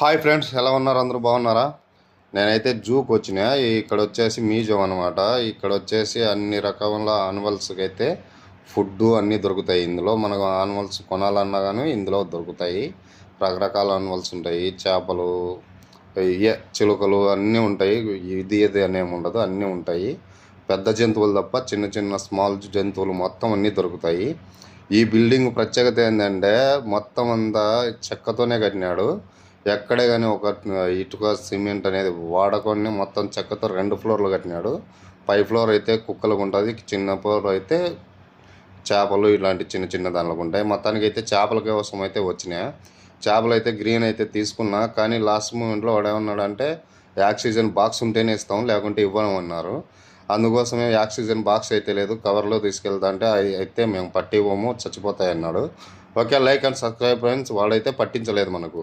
Hi friends, ఎలా ఉన్నారు? అందరూ బాగున్నారా? నేనైతే జూకి వచ్చినా. ఇక్కడ వచ్చేసి మ్యూజియం అనమాట. ఇక్కడ వచ్చేసి అన్ని రకాల యానిమల్స్కి అయితే ఫుడ్డు అన్నీ దొరుకుతాయి. ఇందులో మనకు యానిమల్స్ కొనాలన్నా కానీ ఇందులో దొరుకుతాయి. రకరకాల యానిమల్స్ ఉంటాయి. చేపలు, చిలుకలు అన్నీ ఉంటాయి. ఇది అనేమి ఉండదు, అన్నీ ఉంటాయి. పెద్ద జంతువులు తప్ప చిన్న చిన్న స్మాల్ జంతువులు మొత్తం అన్నీ దొరుకుతాయి. ఈ బిల్డింగ్ ప్రత్యేకత ఏంటంటే మొత్తం అంతా చెక్కతోనే కట్టినాడు. ఎక్కడే కానీ ఒక ఇటుక సిమెంట్ అనేది వాడకొని మొత్తం చెక్కతో 2 ఫ్లోర్లు కట్టినాడు. పై ఫ్లోర్ అయితే కుక్కలకు ఉంటుంది, చిన్న ఫ్లోర్ అయితే చేపలు ఇలాంటి చిన్న చిన్న దానిలకు ఉంటాయి. మొత్తానికి అయితే చేపల కోసం అయితే వచ్చినాయి. చేపలు అయితే గ్రీన్ అయితే తీసుకున్నా, కానీ లాస్ట్ మూమెంట్లో వాడు ఏమన్నాడంటే ఆక్సిజన్ బాక్స్ ఉంటేనే ఇస్తాం, లేకుంటే ఇవ్వమన్నారు. అందుకోసమే ఆక్సిజన్ బాక్స్ అయితే లేదు, కవర్లో తీసుకెళ్తా అంటే అయితే మేము పట్టివ్వము, చచ్చిపోతాయి అన్నాడు. Okay, like and subscribe friends. వాడైతే పట్టించలేదు మనకు.